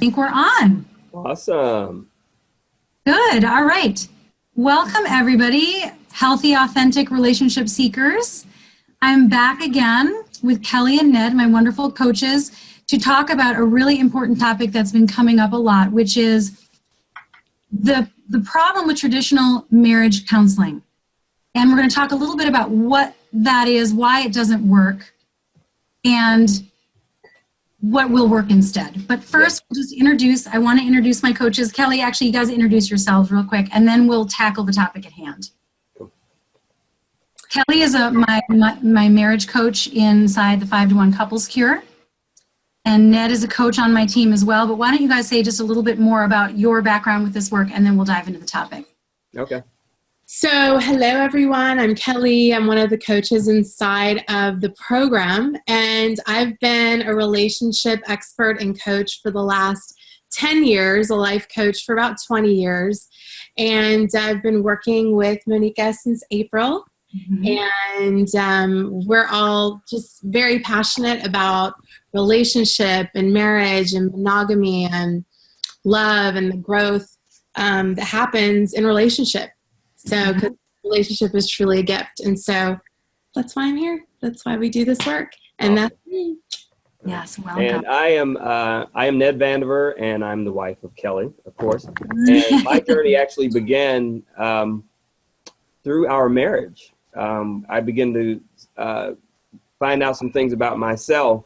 think we're on. Awesome. Good. All right. Welcome, everybody. Healthy, authentic relationship seekers. I'm back again with Kelly and Ned, my wonderful coaches, to talk about a really important topic that's been coming up a lot, which is the problem with traditional marriage counseling. And we're going to talk a little bit about what that is, why it doesn't work, and what will work instead. But first, we'll just I want to introduce my coaches. Kelly, actually, you guys introduce yourselves real quick, and then we'll tackle the topic at hand. Kelly is my marriage coach inside the 5-to-1 Couples Cure. And Ned is a coach on my team as well. But why don't you guys say just a little bit more about your background with this work, and then we'll dive into the topic. Okay. So, hello everyone, I'm Kelly. I'm one of the coaches inside of the program, and I've been a relationship expert and coach for the last 10 years, a life coach for about 20 years, and I've been working with Monika since April, and we're all just very passionate about relationship and marriage and monogamy and love and the growth that happens in relationship. So, because relationship is truly a gift. And so that's why I'm here. That's why we do this work. And that's me. Yes, welcome. And I am Ned Vandiver, and I'm the wife of Kelly, of course. And my journey actually began through our marriage. I began to find out some things about myself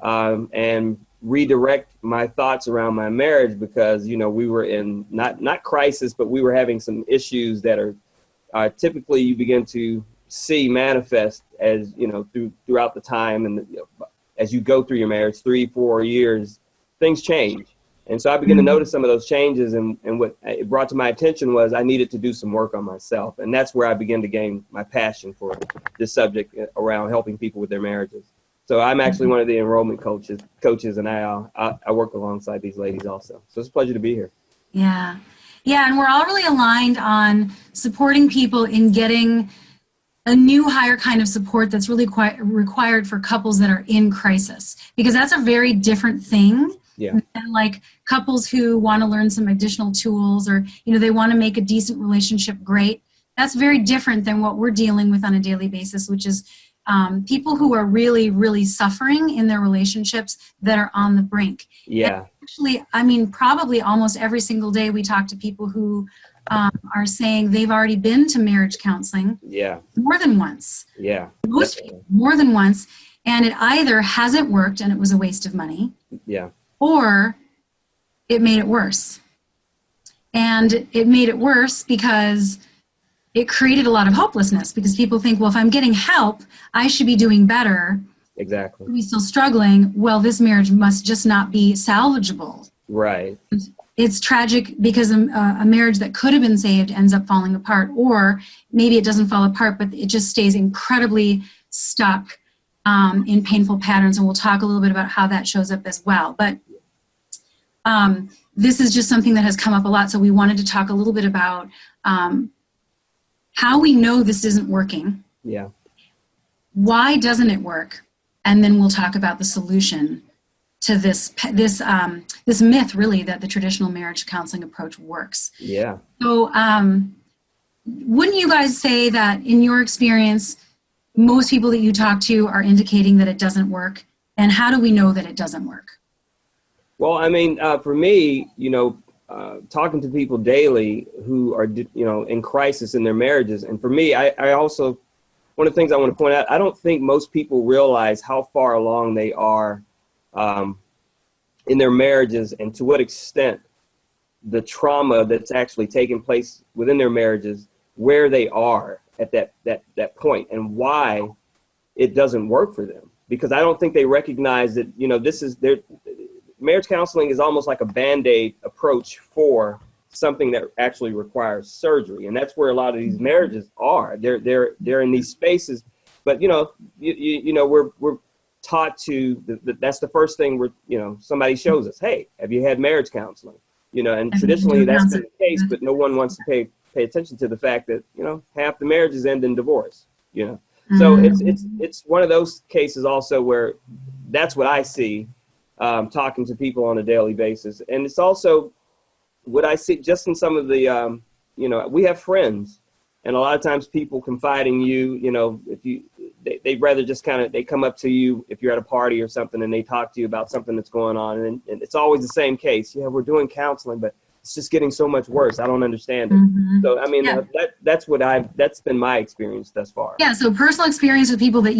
and redirect my thoughts around my marriage, because we were in not crisis, but we were having some issues that are typically you begin to see manifest as throughout the time, and as you go through your marriage, 3-4 years, things change. And so I began to notice some of those changes, and what it brought to my attention was I needed to do some work on myself, and that's where I began to gain my passion for this subject around helping people with their marriages. So I'm actually one of the enrollment coaches, and I work alongside these ladies also. So it's a pleasure to be here. Yeah, and we're all really aligned on supporting people in getting a new, higher kind of support that's really required for couples that are in crisis, because that's a very different thing. Yeah. And like couples who want to learn some additional tools, or they want to make a decent relationship great. That's very different than what we're dealing with on a daily basis, which is people who are really, really suffering in their relationships that are on the brink. Yeah. And actually, I mean, probably almost every single day we talk to people who are saying they've already been to marriage counseling. Yeah. More than once. Yeah. Most people, more than once. And it either hasn't worked and it was a waste of money. Yeah. Or it made it worse. And it made it worse because it created a lot of hopelessness, because people think, well, if I'm getting help, I should be doing better. Exactly. We're still struggling. Well, this marriage must just not be salvageable. Right. It's tragic because a marriage that could have been saved ends up falling apart, or maybe it doesn't fall apart, but it just stays incredibly stuck in painful patterns. And we'll talk a little bit about how that shows up as well. But this is just something that has come up a lot. So we wanted to talk a little bit about how we know this isn't working. Yeah. Why doesn't it work? And then we'll talk about the solution to this myth, really, that the traditional marriage counseling approach works. Yeah. So wouldn't you guys say that in your experience, most people that you talk to are indicating that it doesn't work? And how do we know that it doesn't work? Well, I mean, for me, talking to people daily who are, in crisis in their marriages. And for me, I also, one of the things I want to point out, I don't think most people realize how far along they are in their marriages, and to what extent the trauma that's actually taking place within their marriages, where they are at that point, and why it doesn't work for them. Because I don't think they recognize that, this is their marriage counseling is almost like a BandAid approach for something that actually requires surgery. And that's where a lot of these marriages are. They're in these spaces, but we're taught to, that's the first thing somebody shows us, hey, have you had marriage counseling? And traditionally that's been the case, but no one wants to pay attention to the fact that, half the marriages end in divorce, So it's one of those cases also where that's what I see talking to people on a daily basis. And it's also what I see just in some of the, we have friends, and a lot of times people confide in you, if they'd rather just they come up to you if you're at a party or something and they talk to you about something that's going on. And it's always the same case. Yeah, we're doing counseling, but it's just getting so much worse. I don't understand it. Mm-hmm. So, I mean, that's been my experience thus far. Yeah. So personal experience with people that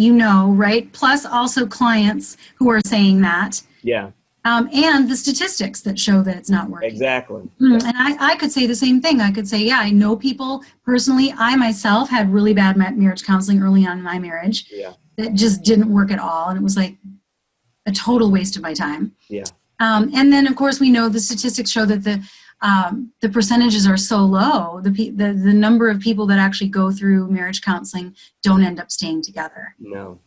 right? Plus also clients who are saying that. Yeah. And the statistics that show that it's not working. Exactly. And I could say the same thing. I could say, yeah, I know people personally. I myself had really bad marriage counseling early on in my marriage. Yeah. That just didn't work at all. And it was like a total waste of my time. Yeah. And then, of course, we know the statistics show that the percentages are so low. The number of people that actually go through marriage counseling don't end up staying together. No.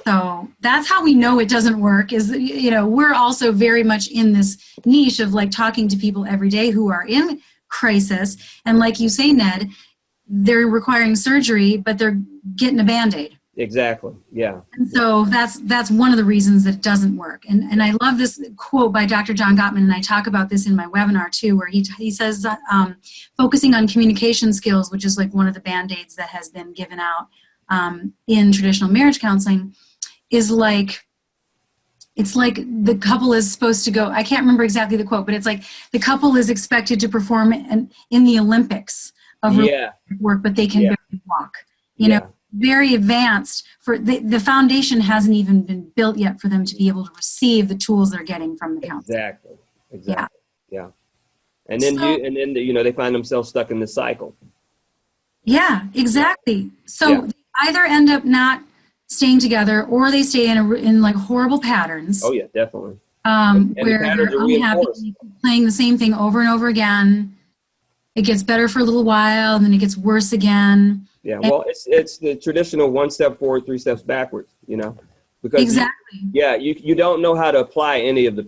So that's how we know it doesn't work is, we're also very much in this niche of like talking to people every day who are in crisis. And like you say, Ned, they're requiring surgery, but they're getting a BandAid. Exactly. Yeah. And so that's one of the reasons that it doesn't work. And I love this quote by Dr. John Gottman, and I talk about this in my webinar too, where he says, focusing on communication skills, which is like one of the BandAids that has been given out in traditional marriage counseling, is like, it's like the couple is supposed to go, I can't remember exactly the quote, but it's like the couple is expected to perform in the Olympics of work, but they can barely walk, very advanced for the foundation hasn't even been built yet for them to be able to receive the tools they're getting from the counselor. Exactly. Yeah. And then they find themselves stuck in this cycle. Yeah, exactly. So they either end up not staying together, or they stay in like horrible patterns. Oh yeah, definitely. Where they're unhappy, playing the same thing over and over again. It gets better for a little while, and then it gets worse again. Yeah, well, it's the traditional 1 step forward, 3 steps backwards. Because exactly. You don't know how to apply any of the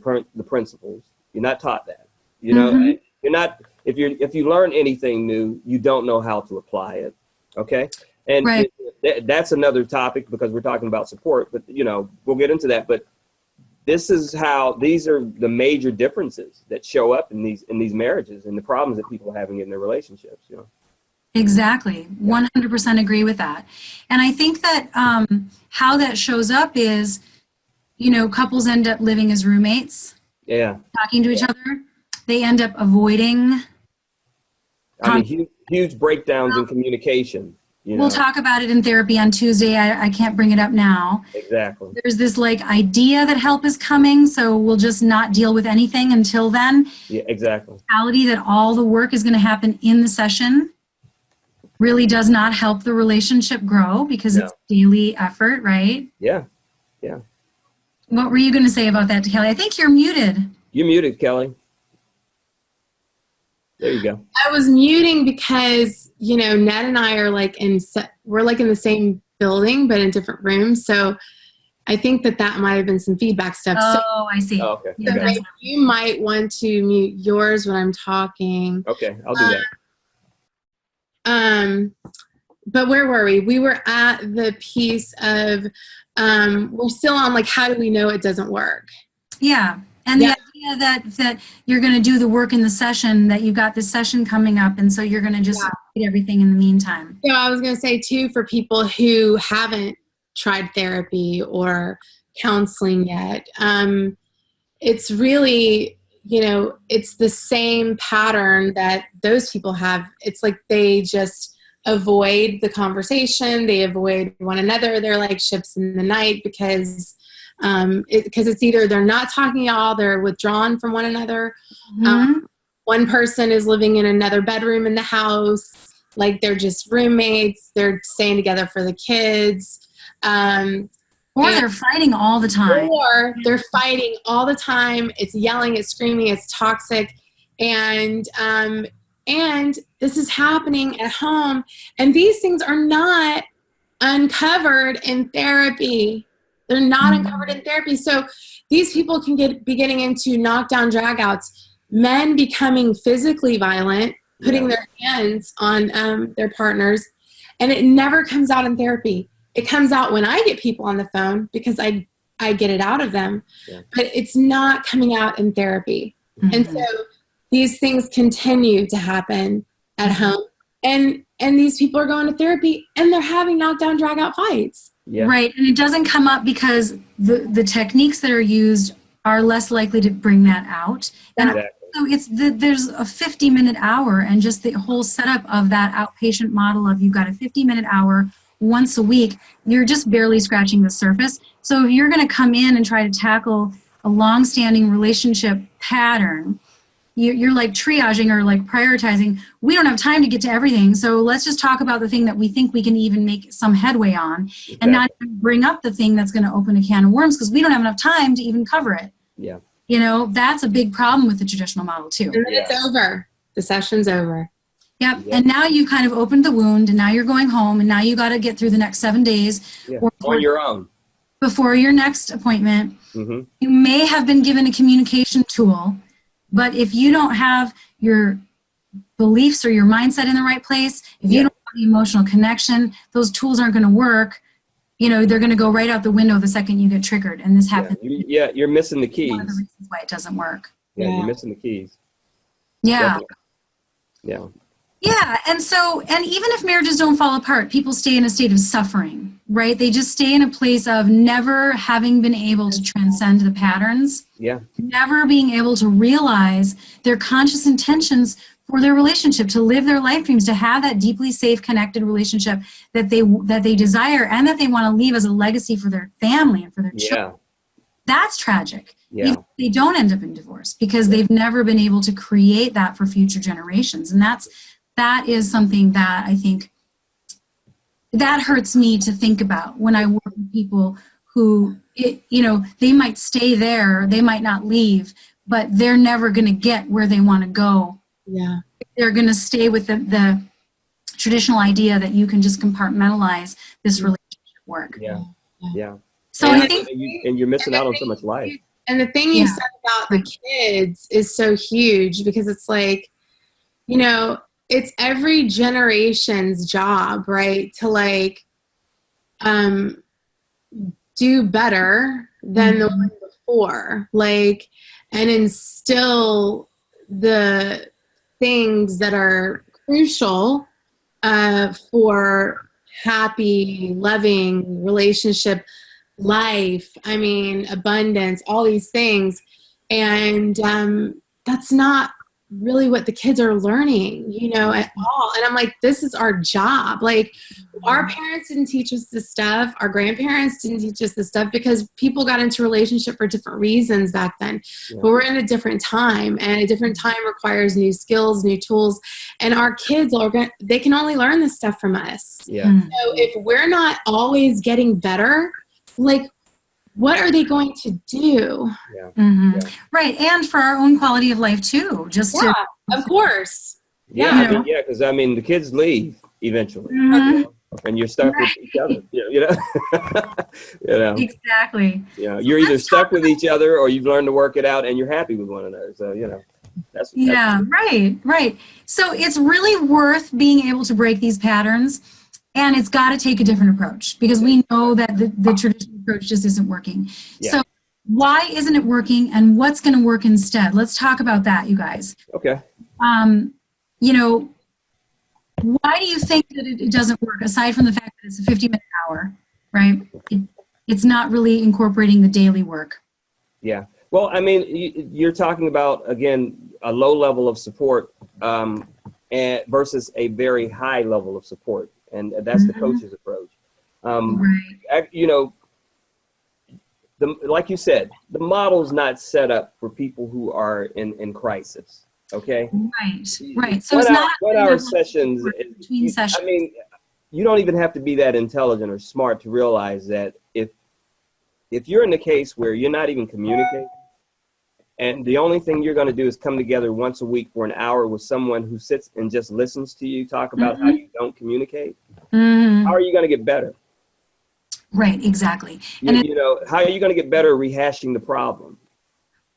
principles. You're not taught that. Mm-hmm. You're not. If you learn anything new, you don't know how to apply it. Okay. And right. That's another topic because we're talking about support, but we'll get into that. But these are the major differences that show up in these marriages and the problems that people are having in their relationships. Exactly. 100% agree with that. And I think that how that shows up is, couples end up living as roommates. Yeah. Talking to each other. They end up avoiding. Huge breakdowns in communication. We'll talk about it in therapy on Tuesday. I can't bring it up now. Exactly. There's this idea that help is coming, so we'll just not deal with anything until then. Yeah, exactly. Mentality that all the work is going to happen in the session really does not help the relationship grow because it's daily effort, right? Yeah. What were you going to say about that, Kelly? I think you're muted. You're muted, Kelly. There you go. I was muting because, Ned and I are we're in the same building, but in different rooms. So I think that might have been some feedback stuff. Oh, I see. Oh, okay. So you might want to mute yours when I'm talking. Okay, I'll do that. But where were we? We were at the piece of, we're still on how do we know it doesn't work? Yeah. And the idea that you're going to do the work in the session, that you've got this session coming up, and so you're going to just do everything in the meantime. Yeah, I was going to say, too, for people who haven't tried therapy or counseling yet, it's really, it's the same pattern that those people have. It's like they just avoid the conversation. They avoid one another. They're like ships in the night because it's either they're not talking at all, they're withdrawn from one another. Mm-hmm. One person is living in another bedroom in the house, they're just roommates, they're staying together for the kids. Or they're fighting all the time. Or they're fighting all the time. It's yelling, it's screaming, it's toxic. And this is happening at home. And these things are not uncovered in therapy. They're not uncovered in therapy. So these people can be getting into knockdown dragouts, men becoming physically violent, putting their hands on their partners, and it never comes out in therapy. It comes out when I get people on the phone because I I get it out of them, Yeah. but it's not coming out in therapy. And so these things continue to happen at home, and these people are going to therapy and they're having knockdown, drag out fights. Yeah. Right. And it doesn't come up because the techniques that are used are less likely to bring that out. And Exactly. so there's a 50-minute hour, and just the whole setup of that outpatient model of you've got a 50-minute hour once a week, you're just barely scratching the surface. So if you're going to come in and try to tackle a long-standing relationship pattern, you're like triaging or like prioritizing. We don't have time to get to everything, so let's just talk about the thing that we think we can even make some headway on, and not even bring up the thing that's going to open a can of worms because we don't have enough time to even cover it. Yeah. You know, that's a big problem with the traditional model too. And then it's over. The session's over. Yep. And now you kind of opened the wound, and now you're going home, and now you got to get through the next 7 days on your own before your next appointment. Mm-hmm. You may have been given a communication tool, but if you don't have your beliefs or your mindset in the right place, if you don't have the emotional connection, those tools aren't going to work. You know, they're going to go right out the window the second you get triggered. And this happens. Yeah, you're missing the keys. One of the reasons why it doesn't work. Yeah, you're missing the keys. Yeah. Definitely. Yeah. Yeah. And so, and even if marriages don't fall apart, people stay in a state of suffering, right? They just stay in a place of never having been able to transcend the patterns. Yeah. Never being able to realize their conscious intentions for their relationship, to live their life dreams, to have that deeply safe, connected relationship that they desire and that they want to leave as a legacy for their family and for their children. That's tragic. Yeah. They don't end up in divorce because they've never been able to create that for future generations. And that is something that I think that hurts me to think about when I work with people who, they might stay there, they might not leave, but they're never going to get where they want to go. Yeah. They're going to stay with the traditional idea that you can just compartmentalize this relationship work. Yeah. Yeah. So I think, and you're missing out on so much life. And the thing you said about the kids is so huge, because it's like, it's every generation's job, right? To like do better than the one before, like, and instill the things that are crucial for happy, loving relationship life. I mean, abundance, all these things. And that's not really what the kids are learning, at all. And I'm like, this is our job. Like, our parents didn't teach us this stuff. Our grandparents didn't teach us this stuff, because people got into relationship for different reasons back then. Yeah. But we're in a different time, and a different time requires new skills, new tools. And our kids they can only learn this stuff from us. Yeah. So if we're not always getting better, like, what are they going to do? Yeah. Mm-hmm. Yeah. Right. And for our own quality of life too, of course. Yeah. Because the kids leave eventually, and you're stuck with each other. Exactly. You're either stuck with each other, or you've learned to work it out, and you're happy with one another. So that's right. So it's really worth being able to break these patterns. And it's got to take a different approach, because we know that the traditional approach just isn't working. Yeah. So why isn't it working, and what's going to work instead? Let's talk about that, you guys. Okay. Why do you think that it doesn't work, aside from the fact that it's a 50-minute hour, right? It's not really incorporating the daily work. Yeah. Well, you're talking about, again, a low level of support versus a very high level of support. And that's the coach's approach. Like you said, the model's not set up for people who are in crisis. Okay. Right. So it's not 1 hour sessions. Between sessions. You don't even have to be that intelligent or smart to realize that if you're in the case where you're not even communicating, and the only thing you're going to do is come together once a week for an hour with someone who sits and just listens to you talk about how you don't communicate, how are you going to get better? Right, exactly. And how are you going to get better rehashing the problem?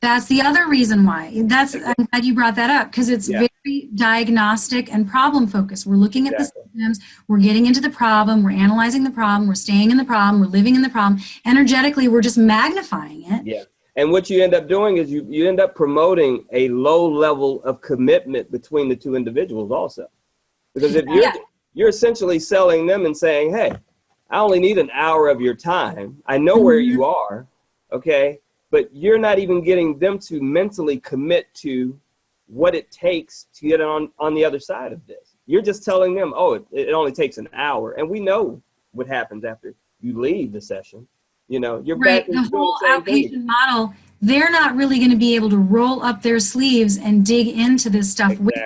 That's the other reason why. I'm glad you brought that up, because it's very diagnostic and problem focused. We're looking at the symptoms, we're getting into the problem, we're analyzing the problem, we're staying in the problem, we're living in the problem. Energetically, we're just magnifying it. Yeah. And what you end up doing is you end up promoting a low level of commitment between the two individuals also. Because if you're essentially selling them and saying, hey, I only need an hour of your time. I know where you are, okay? But you're not even getting them to mentally commit to what it takes to get on the other side of this. You're just telling them, oh, it only takes an hour. And we know what happens after you leave the session. You know, you're back. The whole outpatient model, they're not really going to be able to roll up their sleeves and dig into this stuff. Exactly.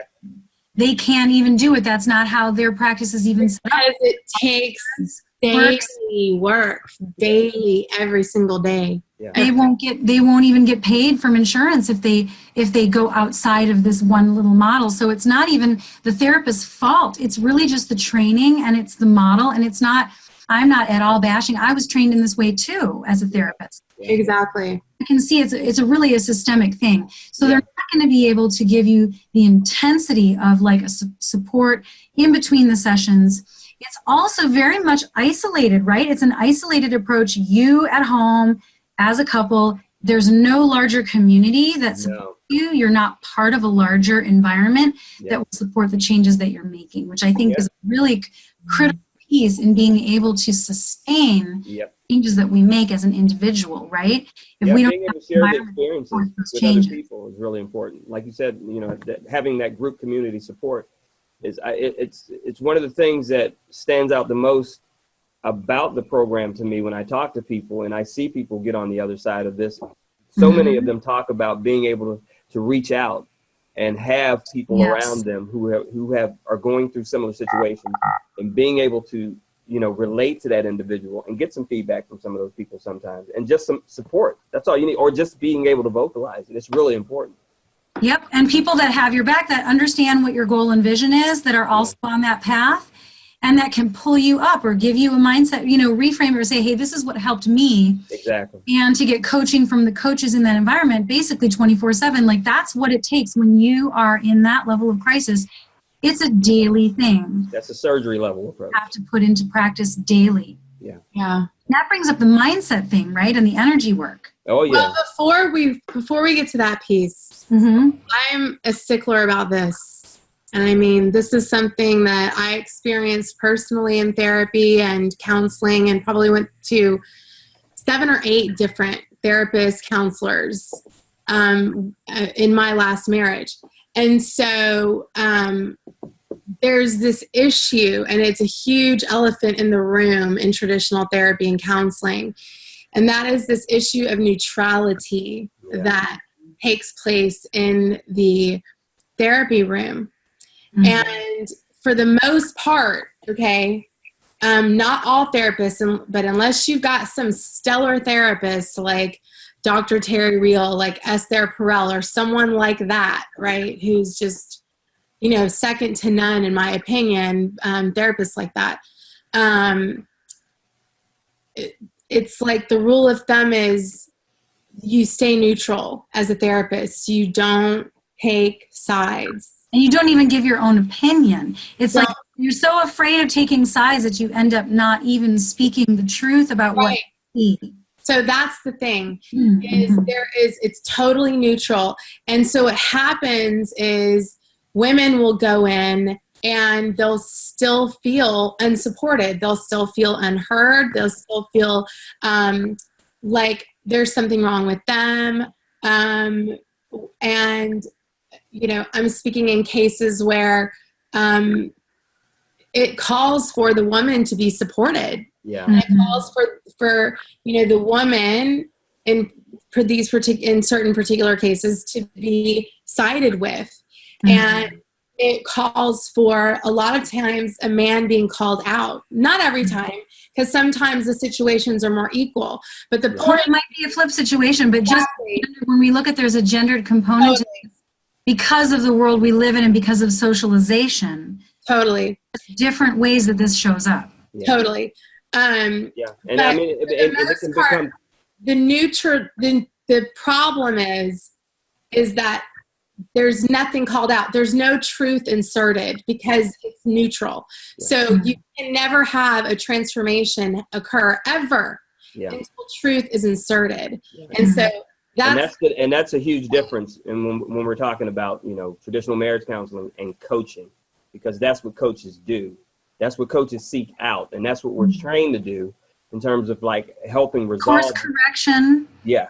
They can't even do it. That's not how their practice is even set up. Because it takes daily work, daily, every single day. Yeah. They won't even get paid from insurance if they go outside of this one little model. So it's not even the therapist's fault. It's really just the training, and it's the model, and it's not. I'm not at all bashing. I was trained in this way too as a therapist. Exactly. I can see it's really a systemic thing. So they're not going to be able to give you the intensity of like a support in between the sessions. It's also very much isolated, right? It's an isolated approach. You at home as a couple, there's no larger community that supports you. You're not part of a larger environment that will support the changes that you're making, which I think is a really critical piece in being able to sustain changes that we make as an individual, right? If we don't being able to share the experiences with other people is really important. Like you said, you know, having that group community support is it's one of the things that stands out the most about the program to me when I talk to people and I see people get on the other side of this. So many of them talk about being able to reach out and have people around them who are going through similar situations, and being able to, you know, relate to that individual and get some feedback from some of those people sometimes, and just some support. That's all you need, or just being able to vocalize it. It's really important. Yep, and people that have your back, that understand what your goal and vision is, that are also on that path, and that can pull you up or give you a mindset, you know, reframe it or say, hey, this is what helped me. Exactly. And to get coaching from the coaches in that environment, basically 24/7, like that's what it takes when you are in that level of crisis. It's a daily thing. That's a surgery level approach. You have to put into practice daily. Yeah. And that brings up the mindset thing, right? And the energy work. Oh, yeah. Well, before we get to that piece, I'm a stickler about this. And I mean, this is something that I experienced personally in therapy and counseling, and probably went to 7 or 8 different therapists, counselors in my last marriage. And so there's this issue, and it's a huge elephant in the room in traditional therapy and counseling. And that is this issue of neutrality that takes place in the therapy room. And for the most part, not all therapists, but unless you've got some stellar therapists like Dr. Terry Real, like Esther Perel, or someone like that, right, who's just, you know, second to none, in my opinion, therapists like that. It's like the rule of thumb is you stay neutral as a therapist. You don't take sides. And you don't even give your own opinion. It's like you're so afraid of taking sides that you end up not even speaking the truth about what you see. So that's the thing, it's totally neutral. And so what happens is women will go in and they'll still feel unsupported. They'll still feel unheard. They'll still feel like there's something wrong with them. And you know, I'm speaking in cases where it calls for the woman to be supported. And it calls for you know, the woman in certain particular cases to be sided with. And it calls for a lot of times a man being called out. Not every time, because sometimes the situations are more equal. But the point, it might be a flip situation, but just when we look at there's a gendered component to this, because of the world we live in and because of socialization. Different ways that this shows up. And I mean, it can become the problem is that there's nothing called out. There's no truth inserted because it's neutral. Yeah. So you can never have a transformation occur ever until truth is inserted. Yeah. And so that's a huge difference when we're talking about, traditional marriage counseling and coaching, because that's what coaches do. That's what coaches seek out. And that's what we're trained to do in terms of like helping resolve. Course correction. Yeah.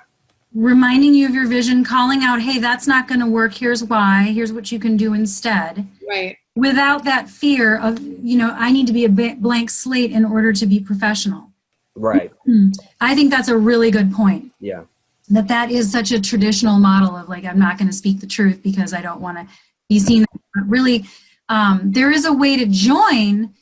Reminding you of your vision, calling out, hey, that's not going to work. Here's why. Here's what you can do instead. Right. Without that fear of, I need to be a blank slate in order to be professional. Right. I think that's a really good point. Yeah. That is such a traditional model of like, I'm not going to speak the truth because I don't want to be seen. But really, there is a way to join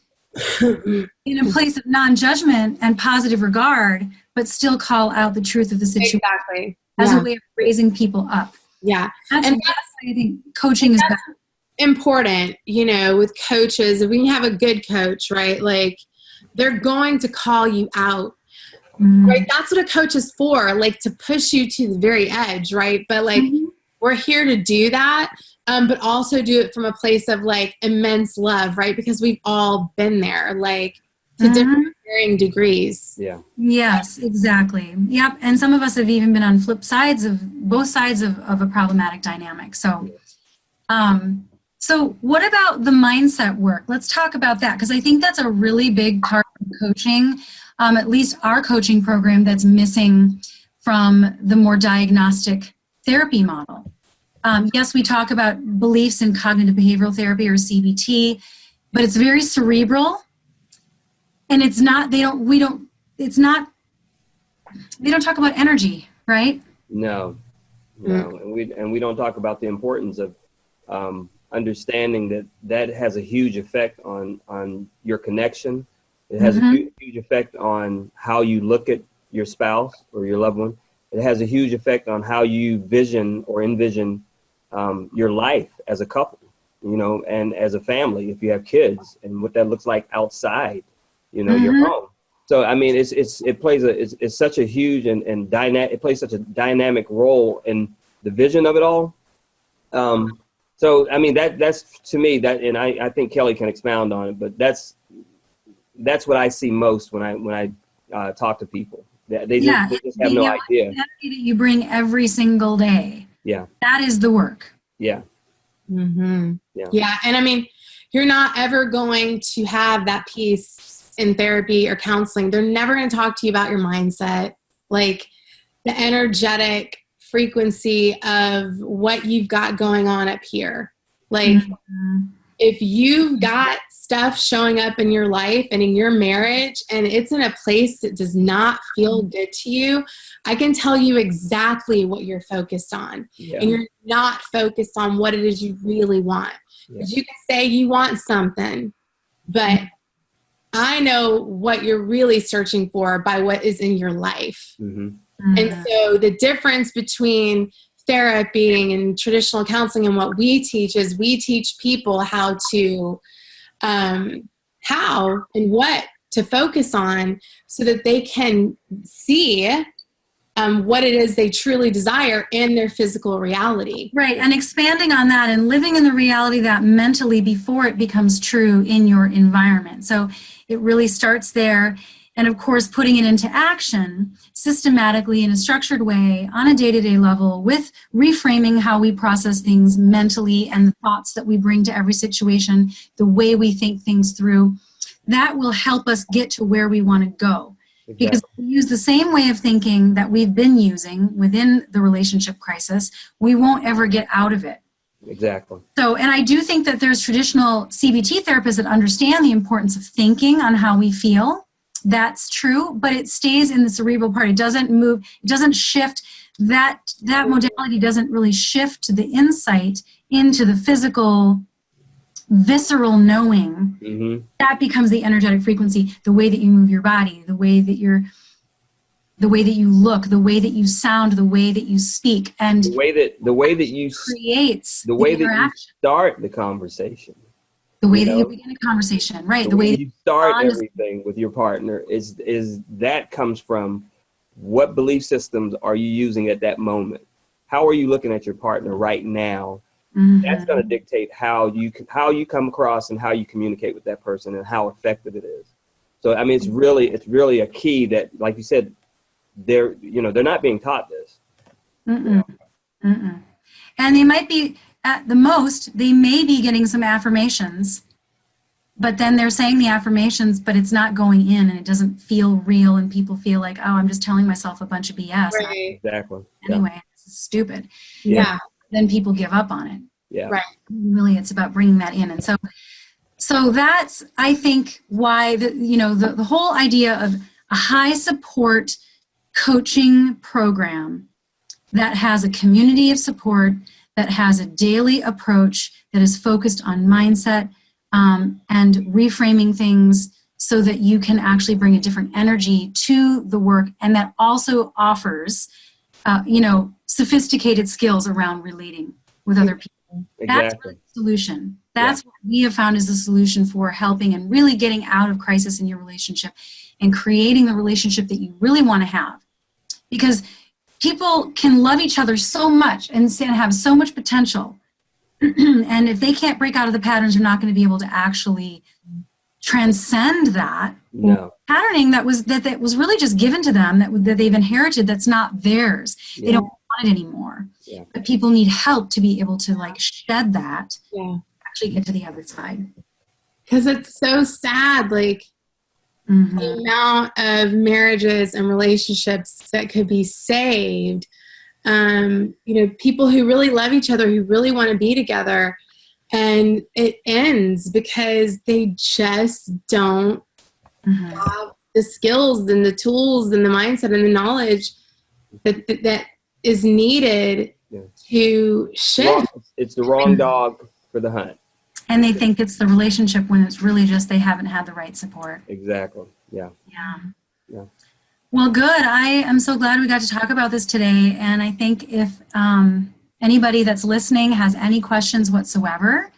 in a place of non-judgment and positive regard, but still call out the truth of the situation. Exactly. As a way of raising people up. Yeah. That's I think coaching is better. Important, with coaches. If we can have a good coach, right? Like they're going to call you out. Right? That's what a coach is for, like to push you to the very edge, right? But like we're here to do that, but also do it from a place of like immense love, right? Because we've all been there, like to different varying degrees. Yeah. Yes, exactly. Yep. And some of us have even been on both sides of a problematic dynamic. So, so what about the mindset work? Let's talk about that, because I think that's a really big part of coaching. At least our coaching program, that's missing from the more diagnostic therapy model. Yes, we talk about beliefs in cognitive behavioral therapy or CBT, but it's very cerebral, and it's not. They don't talk about energy, right? No, and we don't talk about the importance of understanding that has a huge effect on your connection. It has a huge effect on how you look at your spouse or your loved one. It has a huge effect on how you vision or envision your life as a couple, and as a family, if you have kids, and what that looks like outside, your home. So, I mean, it's such a huge and dynamic, it plays such a dynamic role in the vision of it all. So, I mean, that's to me and I think Kelly can expound on it, but that's what I see most when I talk to people. They just have no idea. The energy that you bring every single day. Yeah. That is the work. Yeah. Yeah. And I mean, you're not ever going to have that piece in therapy or counseling. They're never going to talk to you about your mindset, like the energetic frequency of what you've got going on up here. Like if you've got stuff showing up in your life and in your marriage, and it's in a place that does not feel good to you, I can tell you exactly what you're focused on. Yeah. And you're not focused on what it is you really want. Yeah. You can say you want something, but I know what you're really searching for by what is in your life. And so the difference between therapy and traditional counseling and what we teach is we teach people how and what to focus on so that they can see what it is they truly desire in their physical reality. Right, and expanding on that and living in the reality that mentally before it becomes true in your environment. So it really starts there. And of course, putting it into action systematically in a structured way on a day-to-day level with reframing how we process things mentally and the thoughts that we bring to every situation, the way we think things through, that will help us get to where we want to go. Exactly. Because if we use the same way of thinking that we've been using within the relationship crisis, we won't ever get out of it. Exactly. So, and I do think that there's traditional CBT therapists that understand the importance of thinking on how we feel. That's true, but it stays in the cerebral part. It doesn't move, it doesn't shift. That modality doesn't really shift the insight into the physical, visceral knowing. That becomes the energetic frequency, the way that you move your body, the way that you look, the way that you sound, the way that you speak, and the way that you creates the way that you start the conversation. The way that you begin a conversation, right? The way you start everything with your partner is that comes from what belief systems are you using at that moment? How are you looking at your partner right now? That's going to dictate how you come across and how you communicate with that person and how effective it is. So, I mean, it's really a key that, like you said, they're not being taught this. And they might be, at the most, they may be getting some affirmations, but then they're saying the affirmations, but it's not going in and it doesn't feel real, and people feel like, oh, I'm just telling myself a bunch of BS. Right. Exactly. Anyway, this is stupid. Yeah. Then people give up on it. Yeah. Right. Really, it's about bringing that in. And so that's, I think, why the whole idea of a high support coaching program that has a community of support, that has a daily approach that is focused on mindset and reframing things so that you can actually bring a different energy to the work, and that also offers, sophisticated skills around relating with other people. Exactly. That's really the solution. That's what we have found is the solution for helping and really getting out of crisis in your relationship and creating the relationship that you really want to have. Because people can love each other so much and have so much potential. And if they can't break out of the patterns, they're not going to be able to actually transcend that patterning that was really just given to them, that they've inherited, that's not theirs. They don't want it anymore. But people need help to be able to shed that, actually get to the other side. Because it's so sad, the amount of marriages and relationships that could be saved. People who really love each other, who really want to be together, and it ends because they just don't have the skills and the tools and the mindset and the knowledge that is needed to shift. It's the wrong dog for the hunt. And they think it's the relationship when it's really just they haven't had the right support. Exactly. Yeah. Well, good. I am so glad we got to talk about this today. And I think if anybody that's listening has any questions whatsoever,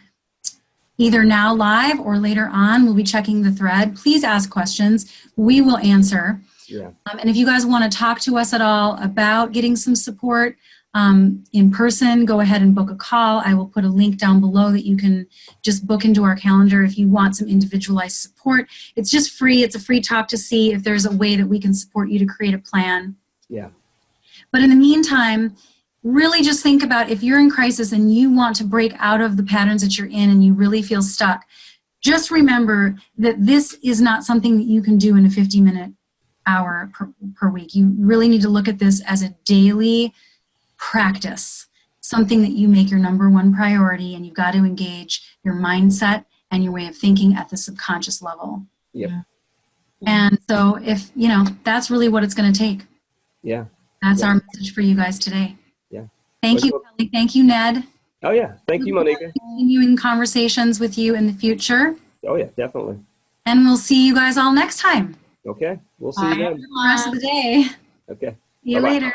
either now live or later on, we'll be checking the thread. Please ask questions. We will answer. And if you guys want to talk to us at all about getting some support in person, go ahead and book a call. I will put a link down below that you can just book into our calendar if you want some individualized support. It's just free. It's a free talk to see if there's a way that we can support you to create a plan. But in the meantime, really just think about if you're in crisis and you want to break out of the patterns that you're in and you really feel stuck, just remember that this is not something that you can do in a 50-minute hour per week. You really need to look at this as a daily practice, something that you make your number one priority, and you've got to engage your mindset and your way of thinking at the subconscious level. And so if, that's really what it's going to take. That's our message for you guys today. Thank you, Kelly. Thank you, Ned. Oh, yeah. Thank you, Monika. Continuing conversations with you in the future. Oh, yeah, definitely. And we'll see you guys all next time. Okay. We'll see you then. The rest of the day. Okay. See you later.